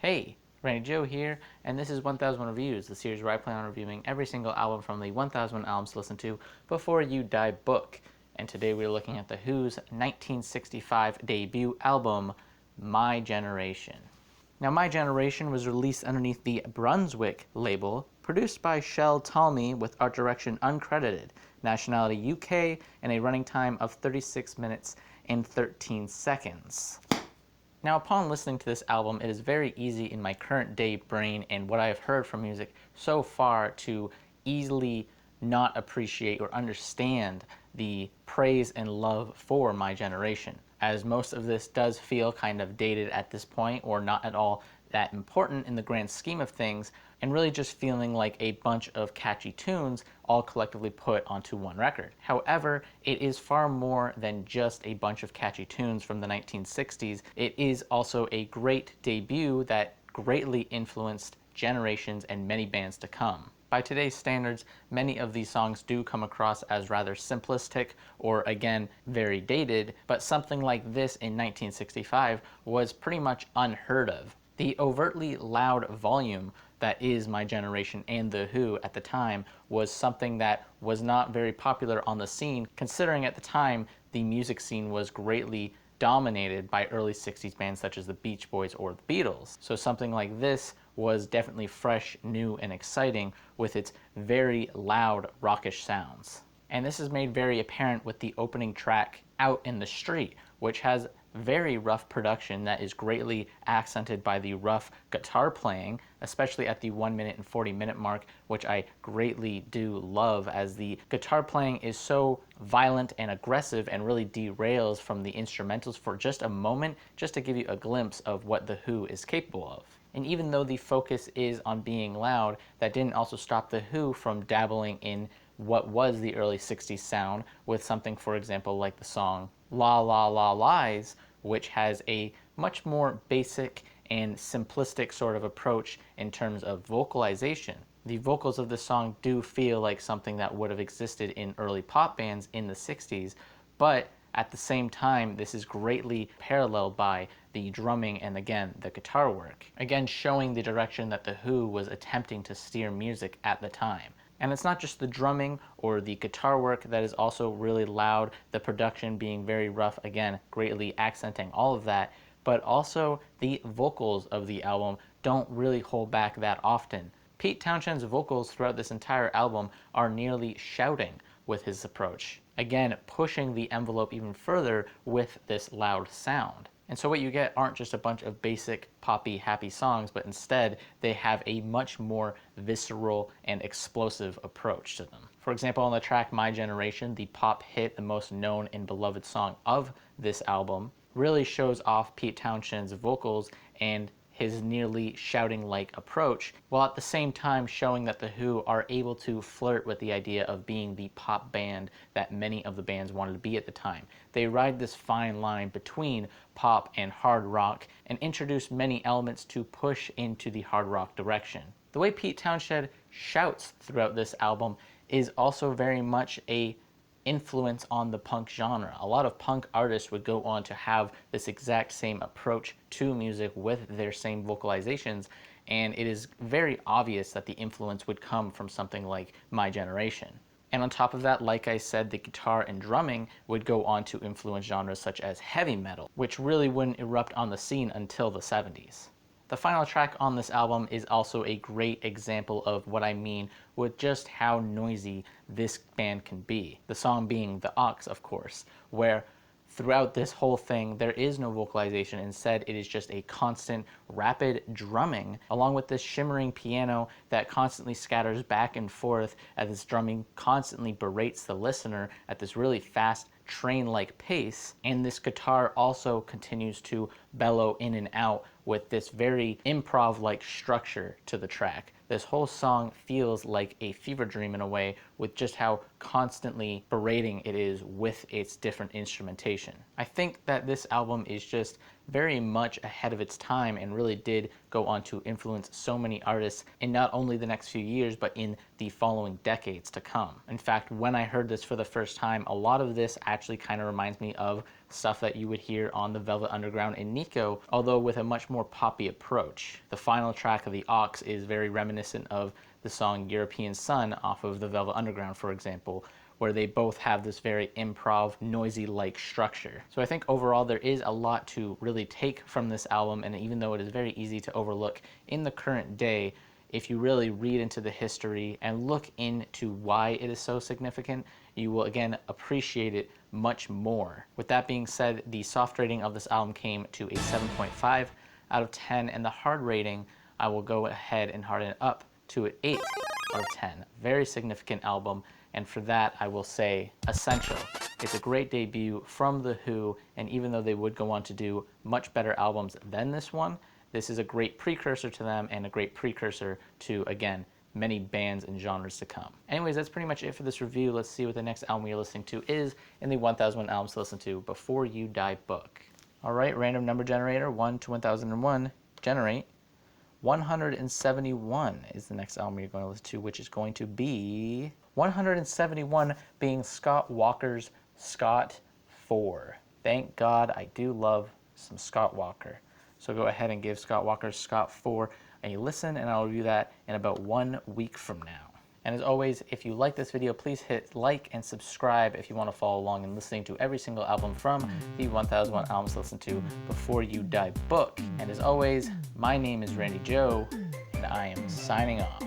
Hey, Randy Joe here, and this is 1001 Reviews, the series where I plan on reviewing every single album from the 1001 albums to listen to before you die book. And today we're looking at The Who's 1965 debut album, My Generation. Now, My Generation was released underneath the Brunswick label, produced by Shel Talmy with art direction uncredited, nationality UK, and a running time of 36 minutes and 13 seconds. Now, upon listening to this album, it is very easy in my current day brain and what I have heard from music so far to easily not appreciate or understand the praise and love for My Generation, as most of this does feel kind of dated at this point or not at all that important in the grand scheme of things, and really just feeling like a bunch of catchy tunes all collectively put onto one record. However, it is far more than just a bunch of catchy tunes from the 1960s. It is also a great debut that greatly influenced generations and many bands to come. By today's standards, many of these songs do come across as rather simplistic or, again, very dated, but something like this in 1965 was pretty much unheard of. The overtly loud volume that is My Generation and The Who at the time was something that was not very popular on the scene, considering at the time the music scene was greatly dominated by early 60s bands such as the Beach Boys or the Beatles. So something like this was definitely fresh, new, and exciting with its very loud, rockish sounds. And this is made very apparent with the opening track, Out in the Street, which has very rough production that is greatly accented by the rough guitar playing, especially at the 1 minute and 40-minute mark, which I greatly do love, as the guitar playing is so violent and aggressive and really derails from the instrumentals for just a moment, just to give you a glimpse of what The Who is capable of. And even though the focus is on being loud, that didn't also stop The Who from dabbling in what was the early 60s sound with something, for example, like the song La La La Lies, which has a much more basic and simplistic sort of approach in terms of vocalization. The vocals of this song do feel like something that would have existed in early pop bands in the 60s, but at the same time, this is greatly paralleled by the drumming and, again, the guitar work. Again, showing the direction that The Who was attempting to steer music at the time. And it's not just the drumming or the guitar work that is also really loud, the production being very rough, again, greatly accenting all of that, but also the vocals of the album don't really hold back that often. Pete Townshend's vocals throughout this entire album are nearly shouting with his approach, again, pushing the envelope even further with this loud sound. And so what you get aren't just a bunch of basic poppy happy songs, but instead they have a much more visceral and explosive approach to them. For example, on the track My Generation, the pop hit, the most known and beloved song of this album, really shows off Pete Townshend's vocals and his nearly shouting-like approach, while at the same time showing that The Who are able to flirt with the idea of being the pop band that many of the bands wanted to be at the time. They ride this fine line between pop and hard rock and introduce many elements to push into the hard rock direction. The way Pete Townshend shouts throughout this album is also very much a influence on the punk genre. A lot of punk artists would go on to have this exact same approach to music with their same vocalizations, and it is very obvious that the influence would come from something like My Generation. And on top of that, like I said, the guitar and drumming would go on to influence genres such as heavy metal, which really wouldn't erupt on the scene until the 70s. The final track on this album is also a great example of what I mean with just how noisy this band can be. The song being The Ox, of course, where throughout this whole thing there is no vocalization. Instead, it is just a constant rapid drumming along with this shimmering piano that constantly scatters back and forth as this drumming constantly berates the listener at this really fast train-like pace, and this guitar also continues to bellow in and out with this very improv-like structure to the track. This whole song feels like a fever dream in a way, with just how constantly berating it is with its different instrumentation. I think that this album is just very much ahead of its time and really did go on to influence so many artists in not only the next few years, but in the following decades to come. In fact, when I heard this for the first time, a lot of this actually kind of reminds me of stuff that you would hear on the Velvet Underground and Nico, although with a much more poppy approach. The final track of the Aux is very reminiscent of the song European Sun off of the Velvet Underground, for example, where they both have this very improv, noisy-like structure. So I think overall there is a lot to really take from this album, and even though it is very easy to overlook in the current day, if you really read into the history and look into why it is so significant, you will again appreciate it much more. With that being said, the soft rating of this album came to a 7.5 out of 10, and the hard rating, I will go ahead and harden it up to an 8 out of 10. Very significant album, and for that I will say essential. It's a great debut from The Who, and even though they would go on to do much better albums than this one, this is a great precursor to them and a great precursor to, again, many bands and genres to come. Anyways, that's pretty much it for this review. Let's see what the next album you're listening to is in the 1001 Albums to Listen to Before You Die book. All right, random number generator, 1 to 1001, generate. 171 is the next album you're going to listen to, which is going to be 171 being Scott Walker's Scott 4. Thank God, I do love some Scott Walker. So go ahead and give Scott Walker's Scott 4 a listen, and I'll review that in about 1 week from now. And as always, if you like this video, please hit like and subscribe if you want to follow along and listening to every single album from the 1001 Albums to Listen to Before You Die book. And as always, my name is Randy Joe, and I am signing off.